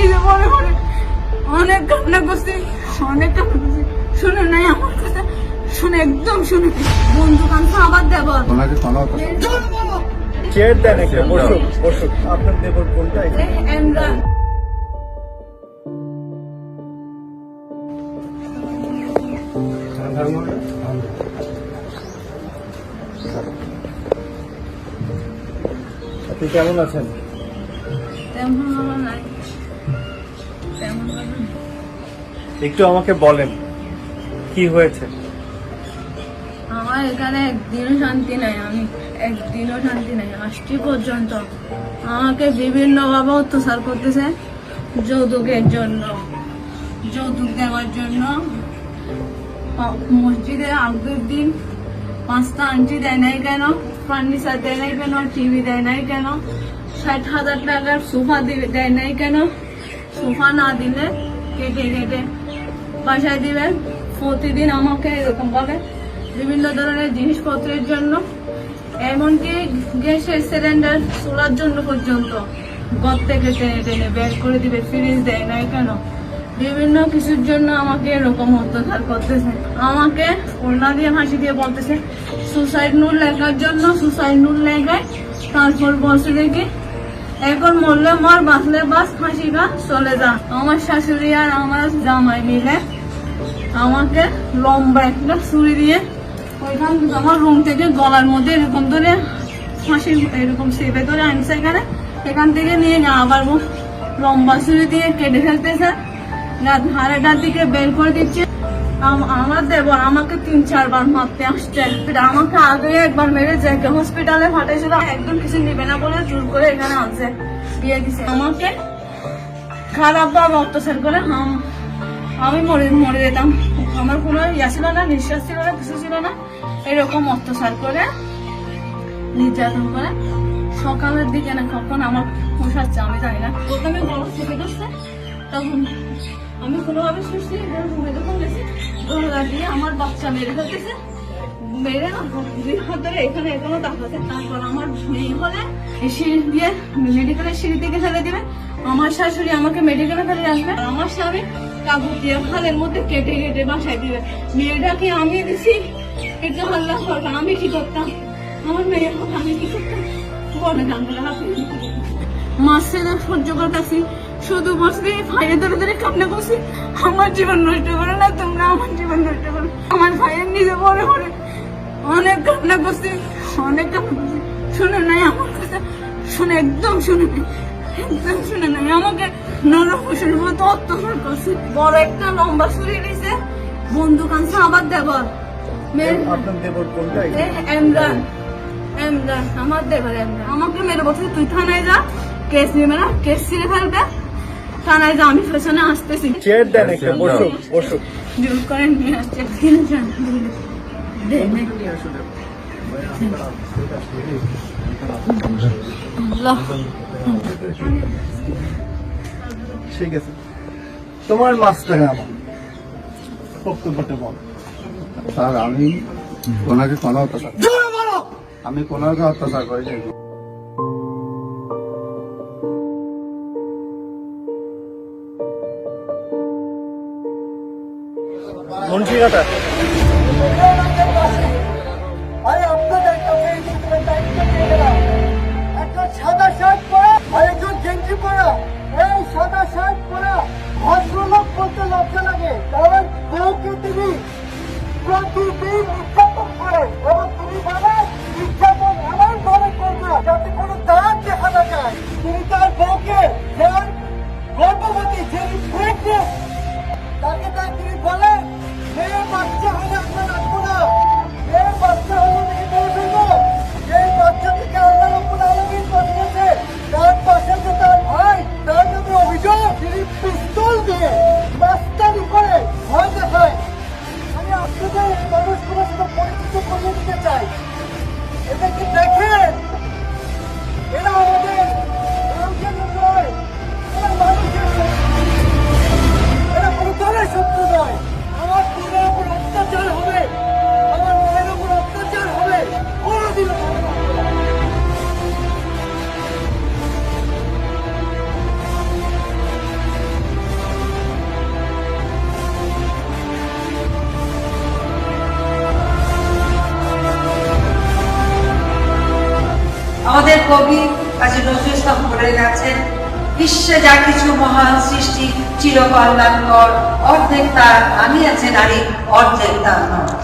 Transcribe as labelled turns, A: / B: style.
A: নিজে মনে করে অনেক কান্না করছি, অনেক কান্না করছি। শুনে নাই আমার কথা, শুনে একদম শুনে বন্ধু কান্না আবার দেবর
B: ওনাকে কোনো
C: চেয়ার দেন একটা, বসুন বসুন। আপনার দেবর কোনটা?
A: এমরান।
C: আপনি কেমন আছেন?
A: তেমন ভালো নাই, তেমন ভালো নাই।
C: একটু আমাকে বলেন কি হয়েছে।
A: আমার এখানে একদিনও শান্তি নাই, আমি একদিনও শান্তি নাই। আজকে পর্যন্ত আমাকে বিভিন্নভাবে অত্যাচার করতেছে যৌতুকের জন্য, যৌতুক দেওয়ার জন্য। মসজিদে আগের দিন 5টা আন্টি দেয় নাই কেন, ফার্নিচার দেয় নাই কেন, টিভি দেয় নাই কেন, 60,000 টাকার সোফা দেয় নাই কেন। সোফা না দিলে কেটে কেটে বাসায় দিবেন। প্রতিদিন আমাকে এরকম ভাবে বিভিন্ন ধরনের জিনিসপত্রের জন্য, এমনকি গ্যাসের সিলিন্ডার চলার জন্য পর্যন্ত ঘর থেকে টেনে টেনে বের করে দিবে। ফ্রিজ দেয় নাই কেন, বিভিন্ন কিছুর জন্য আমাকে এরকম অত্যাচার করতেছে। আমাকে ওড়না দিয়ে ফাঁসি দিয়ে বলতেছে সুসাইড নোট লেখার জন্য, সুসাইড নোট লেখায়। তারপর বলছে দেখি এখন মরলে মর, বাঁচলে বাস, ফাঁসি গা চলে যা। আমার শাশুড়ি আর আমার জামাই মিলে আমাকে লম্বা একটা ছুরি দিয়ে ওইখান আমার রুম থেকে গলার মধ্যে এরকম ধরে ফাঁসি এরকম চেপে ধরে আনছে এখানে। এখান থেকে নিয়ে আবার লম্বা ছুরি দিয়ে কেটে ফেলতেছে, হাড়েটার দিকে বের করে দিচ্ছে। আমার দেবর আমাকে 3-4 বার মারতে আসছে। আমাকে আগে একবার মেরে জেকে হসপিটালে পাঠাইছিল, একদম কিছু নিবে না বলে জোর করে এখানে আনছে, দিয়ে দিছে। আমাকে খারাপ ভাবে অত্যাচার করে আমি মরে যেতাম। আমার কোনো ইয়া ছিল না, নিঃশ্বাস ছিল না, কিছু ছিল না। এরকম অত্যাচার করে নির্যাতন করে সকালের দিকে না কখন আমার পোষাচ্ছে আমি জানি না। প্রথমে গলা চেপে ধরছে, তখন আমি কোনোভাবে সুস্থ রুমে যখন গেছি দরজা দিয়ে আমার বাচ্চা মেরে ফেলতেছে। মেরে না 2 হাত ধরে এখানে এখনো তাকাচ্ছে। তারপর আমার মেয়ে হলে সিঁড়ি দিয়ে মেডিকেলের সিঁড়ি থেকে ফেলে দিবে। আমার শাশুড়ি আমাকে মেডিকেলে ফেলে আসবে। আমার স্বামী কাপড় দিয়ে খালের মধ্যে কেটে কেটে বাসায় দিবে। মেয়েটাকে আমি দিছি একটু হাল্লা করতাম, আমি কি করতাম? আমার মেয়ে আমি কি করতাম? বলে জানতে হাতে মাসে সহ্য করতেছি, শুধু বসে ভাইয়ের ধরে ধরে কান্না করছি। আমার জীবন নষ্ট করে না তোমরা, আমার জীবন নষ্ট করো। আমার ভাইয়ের নিজে বড় করে অনেক কান্না করছি, অনেক কান্না করছি। শুনে নাই আমার কথা, শুনে একদম শুনে নাই, একদম শুনে নাই। আমাকে নরপশুর মতো অত্যাচার করছে। বড় একটা লম্বা ছুরি নিছে, বন্দুক আনছে আবার দেবর।
C: আপনার দেবর কোনটা?
A: এমরান, এমরান আমার দেবর এমরান। আমাকে মেরে বলছে তুই থানায় যা, কেস নিবে না, কেস ছিঁড়ে ফেলবে, থানায় যা, আমি পেছনে আসতেছি।
C: চেয়ার দেন একটা, বসুন বসুন।
A: জোর করে নিয়ে আসছে।
C: ঠিক আছে, তোমার 5 টাকা আমার বক্তব্যটা বল।
B: স্যার আমি ওনাকে কোনো অত্যাচার, আমি কোনোকে অত্যাচার করিনি।
C: মুন্সিঘাটা
D: সাদা শার্ট পরা আর একজন গেঞ্জি পরা, এই সাদা শার্ট পরা ভদ্রলোক বলতে লজ্জা লাগে। কারণ বউকে তিনি প্রতিদিন নির্যাতন করে এবং তিনি বলে নির্যাতন এমন ভাবে করবে যাতে কোনো দাগ দেখা না যায়। তিনি তার বউকে যার গর্ভবতী, যিনি প্রেগনেন্ট, তাকে তিনি বলেন মেয়ে বাচ্চা হলে আমরা রাখবো না,
E: আমাদের কবি কাজী নজরুল ইসলাম বলে গেছেন, বিশ্বে যা কিছু মহান সৃষ্টি চিরকল্যাণকর, অর্ধেক তার আনিয়াছে নারী, অর্ধেক তার নয়।